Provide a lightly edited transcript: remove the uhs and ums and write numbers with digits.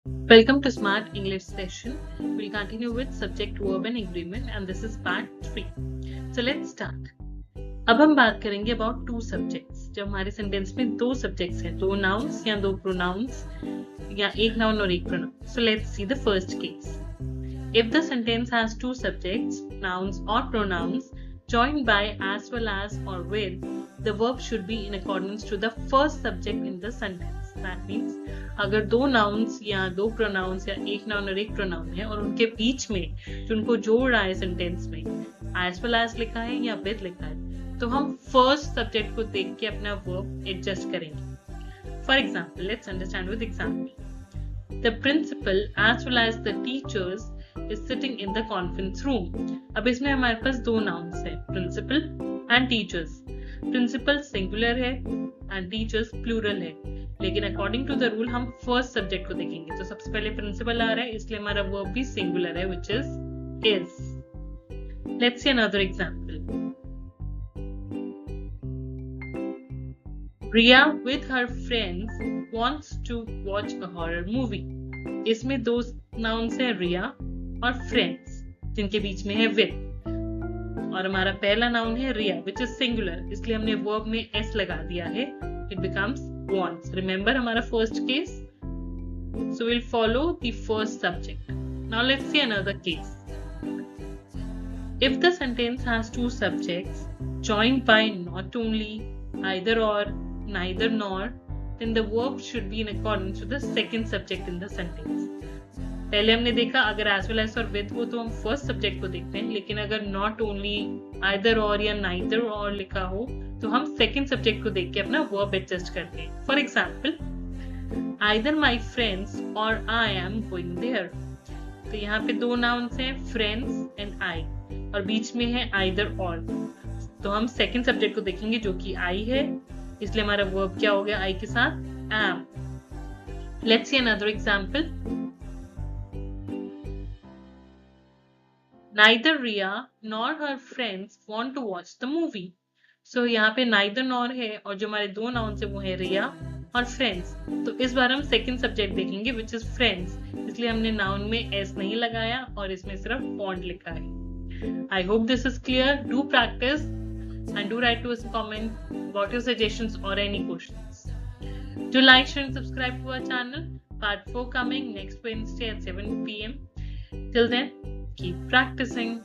Welcome to Smart English session. We'll continue with subject, verb and agreement and this is part 3. So let's start. अब हम बात करेंगे about two subjects. जब हमारे sentence में दो subjects हैं, दो nouns या दो pronouns या एक noun और एक pronoun. So let's see the first case. If the sentence has two subjects, nouns or pronouns joined by as well as or with, the verb should be in accordance to the first subject in the sentence. That means अगर दो nouns या दो pronouns या एक noun और एक pronoun है और उनके बीच में जो उनको जोड़ रहा है sentence में as well as लिखा है या with लिखा है, तो हम first subject को देख के अपना verb adjust करेंगे. For example, let's understand with example. The principal as well as the teachers is sitting in the conference room. अब इसमें हमारे पास दो nouns है, principal and teachers. Principal singular है and teachers plural है, लेकिन according to the rule हम first subject को देखेंगे. तो सबसे पहले principal आ रहा है, इसलिए हमारा verb भी singular है, which is. Let's see another example. Riya with her friends wants to watch a horror movie. इसमें दो nouns है, Riya और friends, जिनके बीच में है with. और हमारा पहला noun है Riya, which is singular, इसलिए हमने verb में s लगा दिया है. It becomes wants. Remember हमारा first case? So we'll follow the first subject. Now let's see another case. If the sentence has two subjects joined by not only, either or, neither nor, then the verb should be in accordance with the second subject in the sentence. पहले हमने देखा अगर as well as और with हो तो हम first subject को देखते हैं, लेकिन अगर not only, either or या neither or लिखा हो तो हम second subject को देख के अपना verb adjust करते हैं. For example, either my friends or I am going there. तो यहाँ पे दो nouns हैं, friends and I, और बीच में है either or. तो हम second subject को देखेंगे जो कि I है, इसलिए हमारा verb क्या हो गया I के साथ? am. Let's see another example. Neither Riya nor her friends want to watch the movie. So यहाँ पे neither nor है और जो हमारे दो nouns है वो है Riya और friends. तो इस बार हम second subject देखेंगे which is friends. इसलिए हमने noun में s नहीं लगाया और इसमें सिर्फ want लिखा है. I hope this is clear. Do practice and do write to us a comment about your suggestions or any questions. Do like, share and subscribe to our channel. Part 4 coming next Wednesday at 7 p.m. Till then, keep practicing.